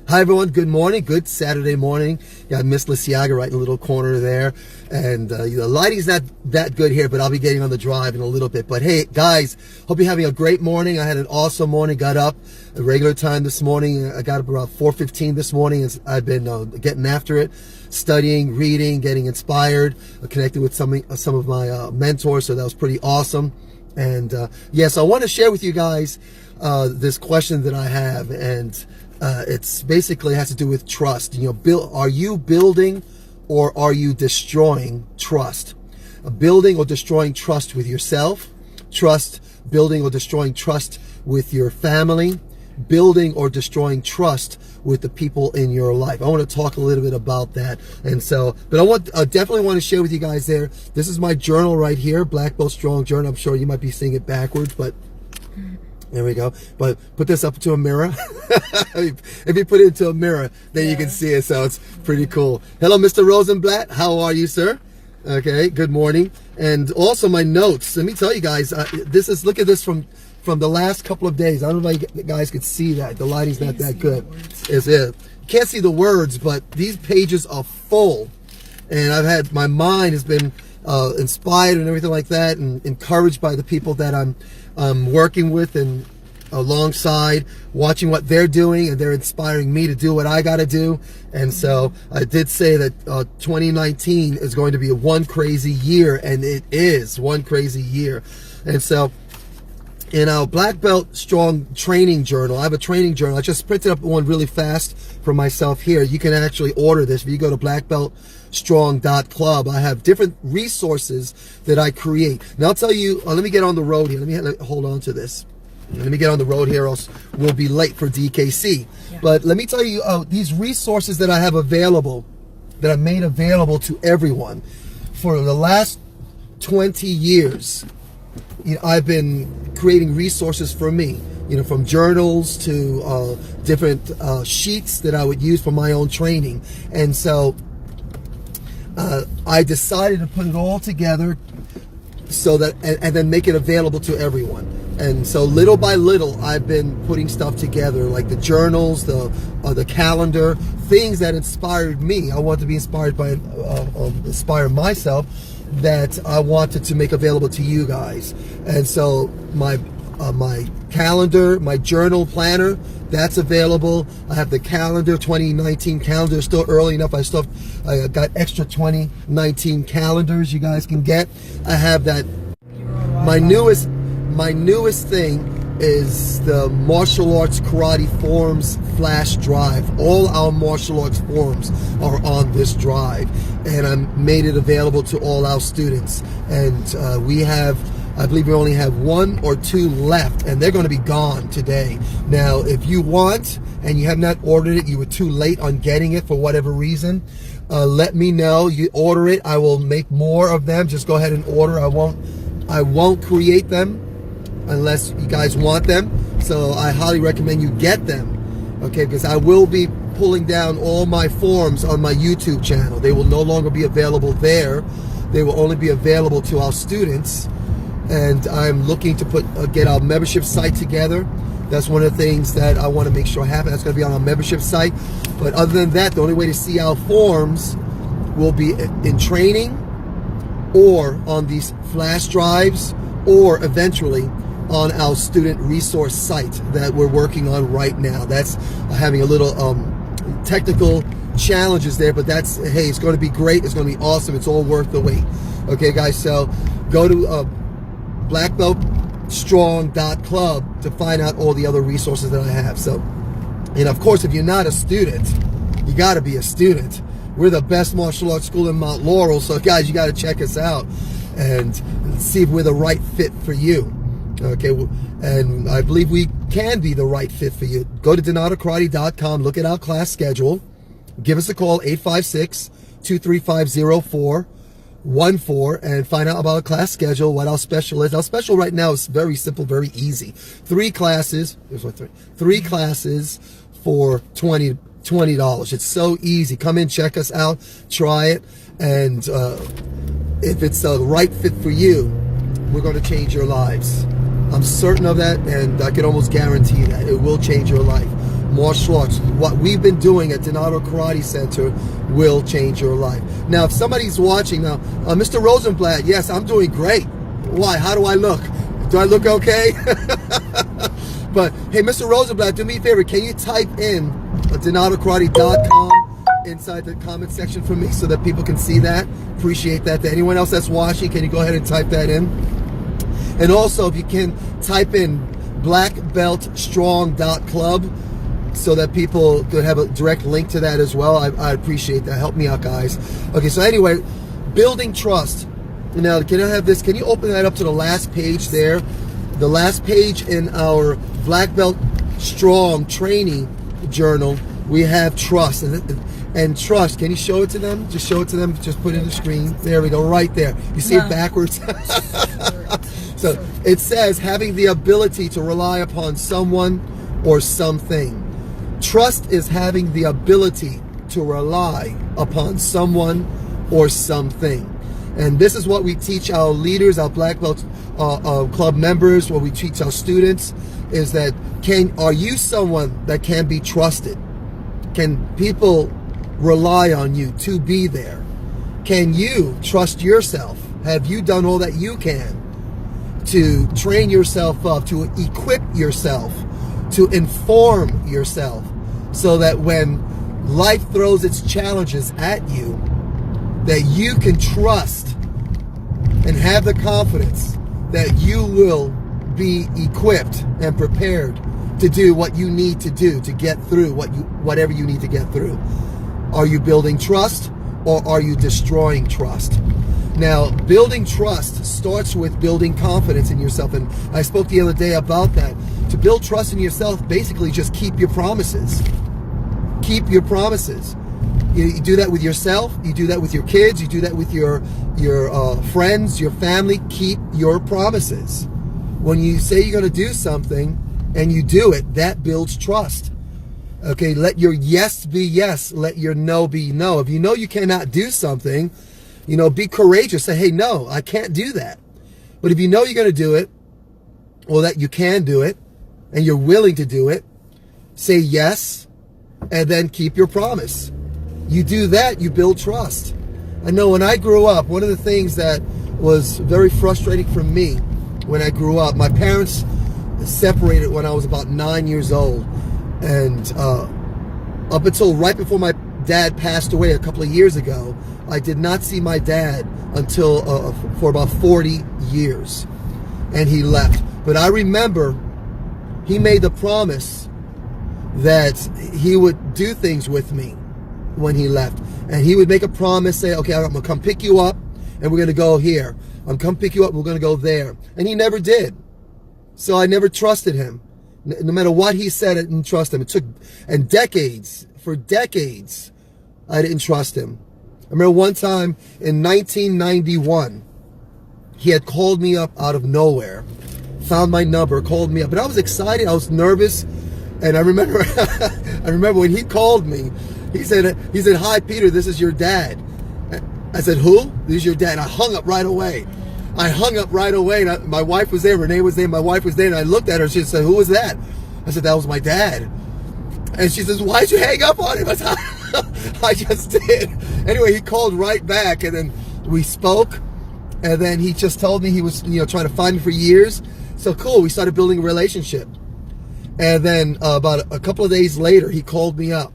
Hi everyone, good morning, good Saturday morning. Got Miss Liciaga right in the little corner there. And the lighting's not that good here, but I'll be getting on the drive in a little bit. But hey guys, hope you're having a great morning. I had an awesome morning, got up at regular time this morning. I got up around 4:15 this morning, and I've been getting after it, studying, reading, getting inspired, connecting with some of my mentors, so that was pretty awesome. And yes, I want to share with you guys this question that I have, and it's basically has to do with trust. Are you building or are you destroying trust? Building or destroying trust with yourself, building or destroying trust with your family, building or destroying trust with the people in your life. I want to talk a little bit about that. And so, but I definitely want to share with you guys there. This is my journal right here, Black Belt Strong Journal. I'm sure you might be seeing it backwards, but there we go. But put this up to a mirror. If you put it into a mirror, then you can see it. So it's pretty cool. Hello, Mr. Rosenblatt. How are you, sir? Okay, good morning. And also my notes. Let me tell you guys, look at this from the last couple of days. I don't know if you guys could see that. The lighting's not that good. Is it? You can't see the words, but these pages are full. And my mind has been inspired and everything like that, and encouraged by the people that I'm working with and alongside, watching what they're doing, and they're inspiring me to do what I got to do. And so I did say that 2019 is going to be one crazy year, and it is one crazy year. And so in our Black Belt Strong Training Journal, I have a training journal. I just printed up one really fast for myself here. You can actually order this if you go to blackbeltstrong.club. I have different resources that I create. Now I'll tell you, let me get on the road here. Let me hold on to this. Let me get on the road here, else we'll be late for DKC. Yeah. But let me tell you, these resources that I have available, that I made available to everyone for the last 20 years. I've been creating resources for me, from journals to different sheets that I would use for my own training. And so I decided to put it all together so that, and then make it available to everyone. And so little by little, I've been putting stuff together, like the journals, the calendar, things that inspired me. I want to be inspired by, inspire myself, that I wanted to make available to you guys. And so my calendar, my journal planner, that's available. I have the calendar, 2019 calendar, still early enough. I got extra 2019 calendars you guys can get. I have that. My newest thing is the martial arts karate forums flash drive. All our martial arts forums are on this drive, and I made it available to all our students. And I believe we only have 1 or 2 left, and they're going to be gone today. Now, if you want and you have not ordered it, you were too late on getting it for whatever reason, let me know. You order it, I will make more of them. Just go ahead and order. I won't create them unless you guys want them. So I highly recommend you get them, okay? Because I will be pulling down all my forms on my YouTube channel. They will no longer be available there. They will only be available to our students. And I'm looking to get our membership site together. That's one of the things that I want to make sure happen. That's going to be on our membership site. But other than that, the only way to see our forms will be in training, or on these flash drives, or eventually on our student resource site that we're working on right now. That's having a little technical challenges there, but hey, it's going to be great. It's going to be awesome. It's all worth the wait. Okay, guys, so go to blackbeltstrong.club to find out all the other resources that I have. So, and of course, if you're not a student, you got to be a student. We're the best martial arts school in Mount Laurel, so guys, you got to check us out and see if we're the right fit for you. Okay, and I believe we can be the right fit for you. Go to donatokarate.com, look at our class schedule, give us a call, 856-235-0414, and find out about our class schedule, what our special is. Our special right now is very simple, very easy. 3 classes, three classes for $20. It's so easy. Come in, check us out, try it, and if it's the right fit for you, we're going to change your lives. I'm certain of that, and I can almost guarantee that it will change your life. martial arts. What we've been doing at Donato Karate Center will change your life. Now, if somebody's watching now, Mr. Rosenblatt, yes, I'm doing great. Why? How do I look? Do I look okay? But hey, Mr. Rosenblatt, do me a favor. Can you type in donatokarate.com inside the comment section for me so that people can see that? Appreciate that. To anyone else that's watching, can you go ahead and type that in? And also, if you can type in blackbeltstrong.club so that people could have a direct link to that as well. I appreciate that. Help me out, guys. Okay, so anyway, building trust. Now, can I have this? Can you open that up to the last page there? The last page in our Black Belt Strong training journal, we have trust. And trust, can you show it to them? Just show it to them. Just put it in the screen. There we go, right there. You see it backwards? So it says having the ability to rely upon someone or something. Trust is having the ability to rely upon someone or something. And this is what we teach our leaders, our Black Belt Club members, what we teach our students, is that are you someone that can be trusted? Can people rely on you to be there? Can you trust yourself? Have you done all that you can to train yourself up, to equip yourself, to inform yourself, so that when life throws its challenges at you, that you can trust and have the confidence that you will be equipped and prepared to do what you need to do to get through whatever you need to get through. Are you building trust, or are you destroying trust? Now, building trust starts with building confidence in yourself. And I spoke the other day about that. To build trust in yourself, basically just keep your promises. Keep your promises. You do that with yourself. You do that with your kids. You do that with your friends, your family. Keep your promises. When you say you're going to do something and you do it, that builds trust. Okay, let your yes be yes. Let your no be no. If you know you cannot do something, be courageous. Say, hey, no, I can't do that. But if you know you're going to do it, or that you can do it, and you're willing to do it, say yes, and then keep your promise. You do that, you build trust. I know when I grew up, one of the things that was very frustrating for me when I grew up, my parents separated when I was about 9 years old. And up until right before my dad passed away a couple of years ago, I did not see my dad until for about 40 years. And he left. But I remember he made the promise that he would do things with me when he left. And he would make a promise, say, okay, I'm going to come pick you up and we're going to go here. I'm come pick you up and we're going to go there. And he never did. So I never trusted him. No matter what he said, I didn't trust him. It took, and for decades, I didn't trust him. I remember one time in 1991, he had called me up out of nowhere, found my number, called me up. But I was excited, I was nervous. And I remember, when he called me, he said, hi, Peter, this is your dad. I said, who? This is your dad. I hung up right away. And my wife was there. Renee was there. My wife was there. And I looked at her. She said, who was that? I said, that was my dad. And she says, why'd you hang up on him? I said, I just did. Anyway, he called right back. And then we spoke. And then he just told me he was, trying to find me for years. So cool. We started building a relationship. And then about a couple of days later, he called me up.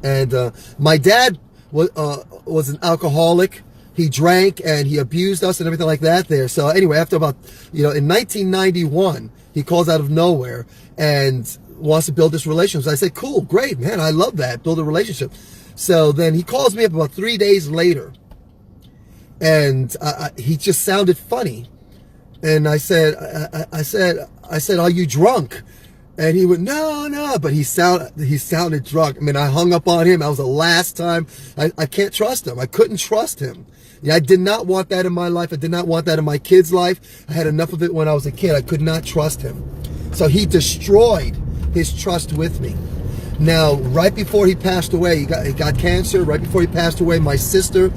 And my dad was an alcoholic. He drank and he abused us and everything like that there. So anyway, after about, in 1991, he calls out of nowhere and wants to build this relationship. So I said, cool, great, man. I love that. Build a relationship. So then he calls me up about 3 days later and he just sounded funny. And I said, are you drunk? And he went, no, but he sounded drunk. I mean, I hung up on him. That was the last time. I can't trust him. I couldn't trust him. I did not want that in my life. I did not want that in my kid's life. I had enough of it when I was a kid. I could not trust him. So he destroyed his trust with me. Now, right before he passed away, he got cancer. Right before he passed away, my sister,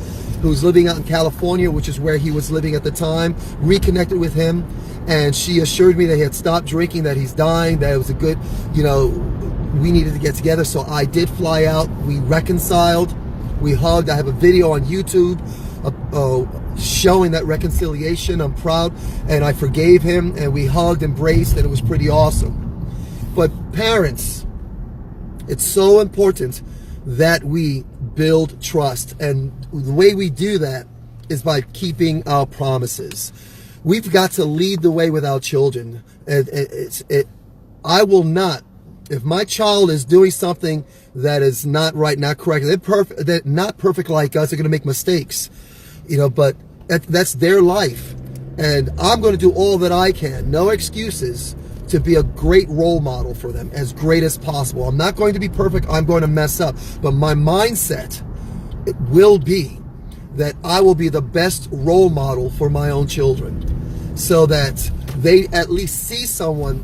who's living out in California, which is where he was living at the time, reconnected with him. And she assured me that he had stopped drinking, that he's dying, that it was a good, we needed to get together. So I did fly out. We reconciled. We hugged. I have a video on YouTube showing that reconciliation. I'm proud. And I forgave him. And we hugged, embraced, and it was pretty awesome. But parents, it's so important that we build trust. And the way we do that is by keeping our promises. We've got to lead the way with our children. I will not, if my child is doing something that is not right, not correct, they're not perfect like us, they're going to make mistakes, but that's their life. And I'm going to do all that I can, no excuses, to be a great role model for them, as great as possible. I'm not going to be perfect, I'm going to mess up. But my mindset, it will be that I will be the best role model for my own children, so that they at least see someone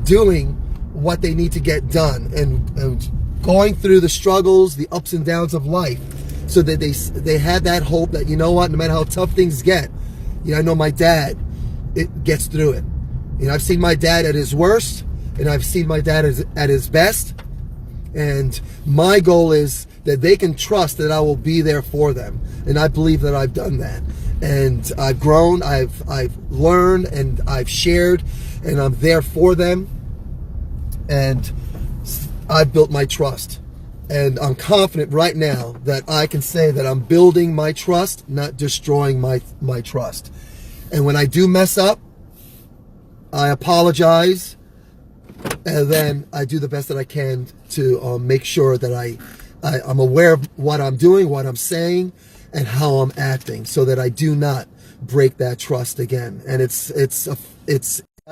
doing what they need to get done and going through the struggles, the ups and downs of life, so that they had that hope that, no matter how tough things get, I know my dad, it gets through it. I've seen my dad at his worst, and I've seen my dad at his best. And my goal is that they can trust that I will be there for them. And I believe that I've done that. And I've grown, I've learned, and I've shared, and I'm there for them. And I've built my trust. And I'm confident right now that I can say that I'm building my trust, not destroying my trust. And when I do mess up, I apologize, and then I do the best that I can to make sure that I'm aware of what I'm doing, what I'm saying, and how I'm acting, so that I do not break that trust again. And it's I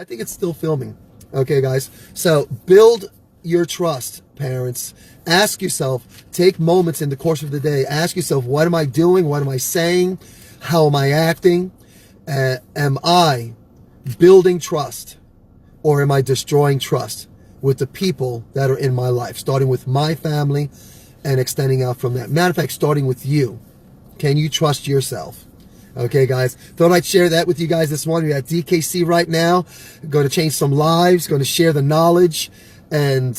think it's still filming. Okay, guys. So build your trust, parents. Ask yourself, take moments in the course of the day. Ask yourself, what am I doing? What am I saying? How am I acting? Am I building trust, or am I destroying trust with the people that are in my life, starting with my family and extending out from that? Matter of fact, starting with you. Can you trust yourself? Okay, guys. Thought I'd share that with you guys this morning. We're at DKC right now. Going to change some lives. Going to share the knowledge. And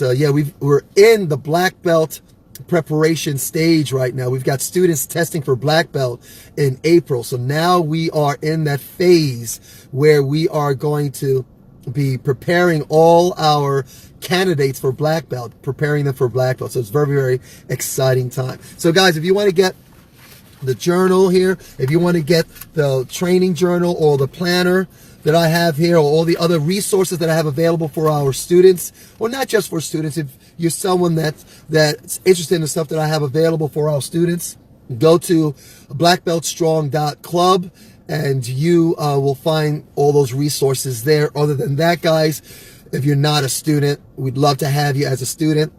we're in the black belt preparation stage right now. We've got students testing for black belt in April. So now we are in that phase where we are going to be preparing all our candidates for black belt, preparing them for black belt. So it's very, very exciting time. So guys, if you want to get the journal here, if you want to get the training journal or the planner that I have here, or all the other resources that I have available for our students, or not just for students, if you're someone that's interested in the stuff that I have available for our students, go to blackbeltstrong.club and you will find all those resources there. Other than that, guys, if you're not a student, we'd love to have you as a student.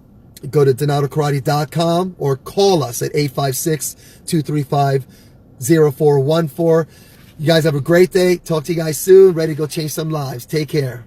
Go to donatokarate.com or call us at 856-235-0414. You guys have a great day. Talk to you guys soon. Ready to go change some lives. Take care.